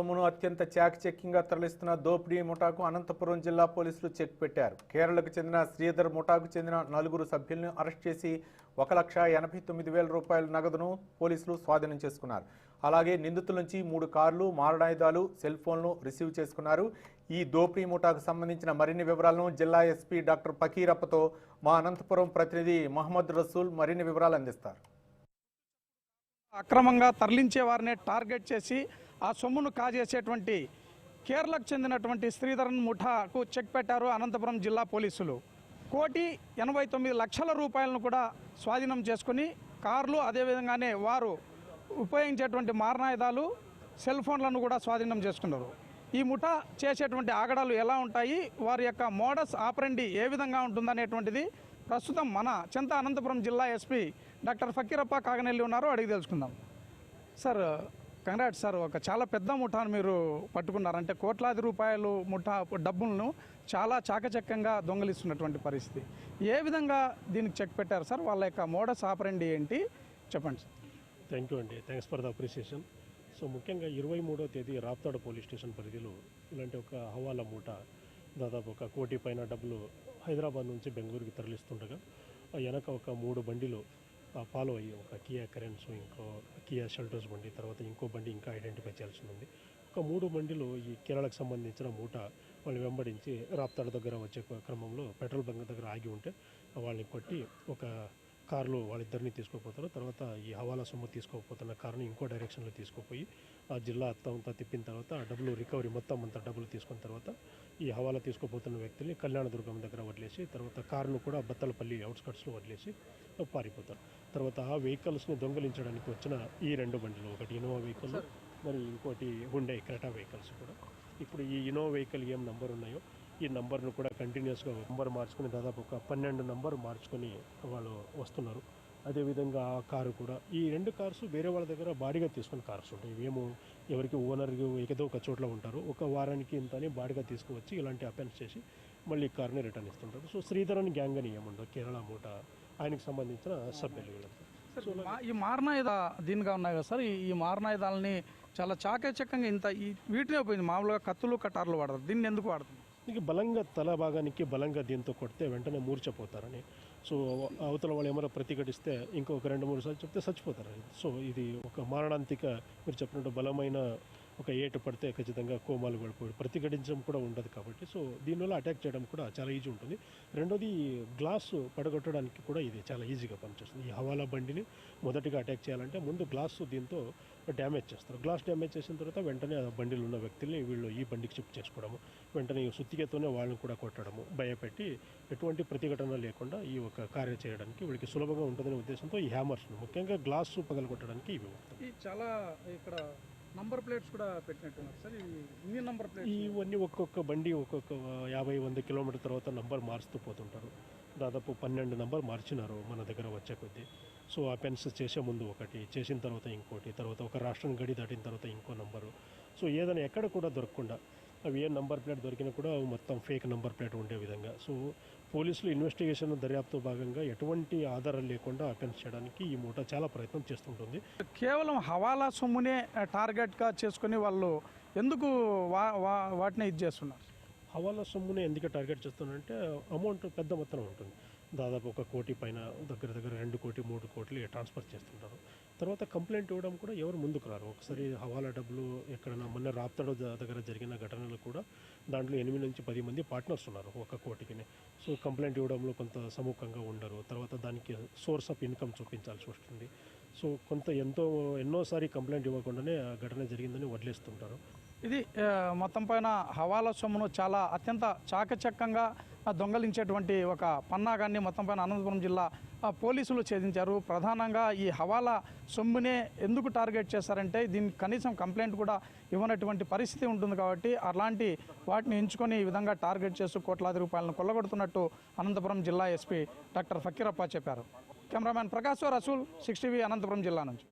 సొమ్మును అత్యంత చాకచక్యంగా తరలిస్తున్న దోపిడీ ముఠాకు అనంతపురం జిల్లా పోలీసులు చెక్ పెట్టారు. కేరళకు చెందిన శ్రీధర్ ముఠాకు చెందిన 4 సభ్యులను అరెస్ట్ చేసి 1,89,000 రూపాయల నగదును పోలీసులు స్వాధీనం చేసుకున్నారు. అలాగే నిందితుల నుంచి 3 కార్లు, మారణాయుధాలు, సెల్ ఫోన్లు రిసీవ్ చేసుకున్నారు. ఈ దోపిడీ ముఠాకు సంబంధించిన మరిన్ని వివరాలను జిల్లా ఎస్పీ డాక్టర్ ఫకీరప్పతో మా అనంతపురం ప్రతినిధి మహమ్మద్ రసూల్ మరిన్ని వివరాలు అందిస్తారు. అక్రమంగా తరలించే వారిని టార్గెట్ చేసి ఆ సొమ్మును కాజేసేటువంటి కేరళకు చెందినటువంటి శ్రీధరన్ ముఠాకు చెక్ పెట్టారు అనంతపురం జిల్లా పోలీసులు. 1,89,00,000 రూపాయలను కూడా స్వాధీనం చేసుకుని కార్లు, అదేవిధంగానే వారు ఉపయోగించేటువంటి మారణాయుధాలు, సెల్ ఫోన్లను కూడా స్వాధీనం చేసుకున్నారు. ఈ ముఠా చేసేటువంటి ఆగడాలు ఎలా ఉంటాయి, వారి యొక్క మోడస్ ఆపరెండి ఏ విధంగా ఉంటుందనేటువంటిది ప్రస్తుతం మన చింత అనంతపురం జిల్లా ఎస్పీ డాక్టర్ ఫకీరప్ప కాగనెల్లి ఉన్నారు. అడిగి తెలుసుకుందాం. Sir, congrats sir. ఒక చాలా పెద్ద ముఠాను మీరు పట్టుకున్నారు. అంటే కోట్లాది రూపాయలు ముఠా డబ్బులను చాలా చాకచక్యంగా దొంగలిస్తున్నటువంటి పరిస్థితి. ఏ విధంగా దీనికి చెక్ పెట్టారు సార్? వాళ్ళ యొక్క మోడస్ ఆపరెండి ఏంటి చెప్పండి సార్. థ్యాంక్ యూ అండి, thanks for the appreciation. So ముఖ్యంగా 23వ తేదీ రాప్తాడు పోలీస్ స్టేషన్ పరిధిలో ఇలాంటి ఒక హవాలా మూట దాదాపు 1 కోటి పైన డబ్బులు హైదరాబాద్ నుంచి బెంగళూరుకి తరలిస్తుండగా వెనక ఒక 3 బండిలు ఫాలో అయ్యి, ఒక కియా కరెన్స్, ఇంకో కియా షెల్టర్స్ బండి, తర్వాత ఇంకో బండి ఇంకా ఐడెంటిఫై చేయాల్సి ఉంది. ఒక 3 బండిలు ఈ కేరళకు సంబంధించిన మూట వాళ్ళు వెంబడించి రాప్తాడు దగ్గర వచ్చే క్రమంలో పెట్రోల్ బంక్ దగ్గర ఆగి ఉంటే వాళ్ళని కొట్టి ఒక కార్లో వాళ్ళిద్దరిని తీసుకుపోతారు. తర్వాత ఈ హవాలా సొమ్ము తీసుకోకపోతున్న కార్ని ఇంకో డైరెక్షన్లో తీసుకుపోయి ఆ జిల్లా అంతా తిప్పిన తర్వాత ఆ డబ్బులు రికవరీ మొత్తం అంతా డబ్బులు తీసుకున్న తర్వాత ఈ హవాలా తీసుకోపోతున్న వ్యక్తుల్ని కళ్యాణదుర్గం దగ్గర వదిలేసి తర్వాత కారును కూడా బత్తలపల్లి అవుట్స్కట్స్లో వదిలేసి పారిపోతారు. తర్వాత ఆ వెహికల్స్ని దొంగలించడానికి వచ్చిన ఈ 2 బండిలు, ఒకటి ఇన్నోవా వెహికల్, మరి ఇంకోటి హుండై క్రెటా వెహికల్స్ కూడా. ఇప్పుడు ఈ ఇన్నోవా వెహికల్ ఏం నంబర్ ఉన్నాయో ఈ నంబర్ను కూడా కంటిన్యూస్గా నంబర్ మార్చుకొని దాదాపు ఒక 12 నంబర్ మార్చుకొని వాళ్ళు వస్తున్నారు. అదేవిధంగా ఆ కారు కూడా, ఈ 2 కార్స్ వేరే వాళ్ళ దగ్గర బాడీగా తీసుకుని కార్స్ ఉంటాయి. ఇవేమో ఎవరికి ఓనర్ ఏదో ఒక చోట్ల ఉంటారు, ఒక వారానికి ఇంత అని బాడీగా తీసుకువచ్చి ఇలాంటి అఫెన్స్ చేసి మళ్ళీ కార్ని రిటర్న్ ఇస్తుంటారు. సో శ్రీధరన్ గ్యాంగ్ అని ఏముండదు, కేరళ మూట ఆయనకు సంబంధించిన సభ్యులు వీళ్ళంతా. ఈ మారణాయుధ దీనిగా ఉన్నాయి కదా సార్, ఈ మారణాయుధాలని చాలా చాకచక్యంగా వీటినే పోయింది. మామూలుగా కత్తులు, కటార్లు వాడతారు, దీన్ని ఎందుకు వాడతారు? ఇంక బలంగా తల భాగానికి బలంగా దీంతో కొడితే వెంటనే మూర్చపోతారని. సో అవతల వాళ్ళు ఏమైనా ప్రతిఘటిస్తే ఇంకొక 2-3 సార్లు చెప్తే చచ్చిపోతారని. సో ఇది ఒక మారణాంతిక, మీరు చెప్పినట్టు బలమైన ఒక ఏటు పడితే ఖచ్చితంగా కోమాలు పడిపోయి ప్రతిఘటించడం కూడా ఉండదు కాబట్టి సో దీనివల్ల అటాక్ చేయడం కూడా చాలా ఈజీ ఉంటుంది. రెండోది, గ్లాసు పడగొట్టడానికి కూడా ఇది చాలా ఈజీగా పనిచేస్తుంది. ఈ హవాలా బండిని మొదటిగా అటాక్ చేయాలంటే ముందు గ్లాసు దీంతో డ్యామేజ్ చేస్తారు. గ్లాస్ డ్యామేజ్ చేసిన తర్వాత వెంటనే ఆ బండిలో ఉన్న వ్యక్తుల్ని వీళ్ళు ఈ బండికి షిఫ్ట్ చేసుకోవడము, వెంటనే సుత్తికతోనే వాళ్ళని కూడా కొట్టడము, భయపెట్టి ఎటువంటి ప్రతిఘటన లేకుండా ఈ ఒక కార్యం చేయడానికి వీళ్ళకి సులభంగా ఉంటుందనే ఉద్దేశంతో ఈ హ్యామర్స్ ముఖ్యంగా గ్లాసు పగలగొట్టడానికి ఇవి ఉంటుంది. చాలా ఇక్కడ నంబర్ ప్లేట్స్ కూడా పెట్టినట్టున్నారు సార్. ఇన్ని నంబర్ ప్లేట్స్ ఇవన్నీ ఒక్కొక్క బండి ఒక్కొక్క 50-100 కిలోమీటర్ తర్వాత నంబర్ మారుస్తూ పోతుంటారు. దాదాపు 12 నంబర్ మార్చినారు మన దగ్గర వచ్చే కొద్దీ. సో అఫెన్స్ చేసే ముందు ఒకటి, చేసిన తర్వాత ఇంకోటి, తర్వాత ఒక రాష్ట్రం గడి దాటిన తర్వాత ఇంకో నంబరు. సో ఏదైనా ఎక్కడ కూడా దొరకకుండా అవి ఏ నంబర్ ప్లేట్ దొరికినా కూడా మొత్తం ఫేక్ నంబర్ ప్లేట్ ఉండే విధంగా. సో పోలీసులు ఇన్వెస్టిగేషన్ దర్యాప్తు భాగంగా ఎటువంటి ఆధారాలు లేకుండా అఫెన్స్ చేయడానికి ఈ మూట చాలా ప్రయత్నం చేస్తుంటుంది. కేవలం హవాలా సొమ్మునే టార్గెట్గా చేసుకుని వాళ్ళు ఎందుకు వాటిని ఇది చేస్తున్నారు? హవాలా సొమ్ముని ఎందుకు టార్గెట్ చేస్తున్నారంటే అమౌంట్ పెద్ద మొత్తం ఉంటుంది. దాదాపు 1 కోటి పైన, దగ్గర 2 కోటి 3 కోట్లు ట్రాన్స్ఫర్ చేస్తుంటారు. తర్వాత కంప్లైంట్ ఇవ్వడం కూడా ఎవరు ముందుకు రారు. ఒకసారి హవాలా డబ్బులు ఎక్కడైనా మొన్న రాప్తాడు దగ్గర జరిగిన ఘటనలు కూడా దాంట్లో 8 నుంచి 10 మంది పార్ట్నర్స్ ఉన్నారు 1 కోటికి. సో కంప్లైంట్ ఇవ్వడంలో కొంత సముఖంగా ఉండరు. తర్వాత దానికి సోర్స్ ఆఫ్ ఇన్కమ్ చూపించాల్సి వస్తుంది. సో ఎన్నోసారి కంప్లైంట్ ఇవ్వకుండానే ఆ ఘటన జరిగిందని వదిలేస్తుంటారు. ఇది మొత్తం పైన హవాలా సొమ్మును చాలా అత్యంత చాకచక్యంగా దొంగలించేటువంటి ఒక పన్నాగాన్ని మొత్తం పైన అనంతపురం జిల్లా పోలీసులు ఛేదించారు. ప్రధానంగా ఈ హవాలా సొమ్మునే ఎందుకు టార్గెట్ చేశారంటే దీనికి కనీసం కంప్లైంట్ కూడా ఇవ్వనటువంటి పరిస్థితి ఉంటుంది కాబట్టి అలాంటి వాటిని ఎంచుకొని ఈ విధంగా టార్గెట్ చేస్తూ కోట్లాది రూపాయలను కొల్లగొడుతున్నట్టు అనంతపురం జిల్లా ఎస్పీ డాక్టర్ ఫకీరప్ప చెప్పారు. కెమెరామ్యాన్ ప్రకాష్ రసూల్, 6 టీవీ, అనంతపురం జిల్లా నుంచి.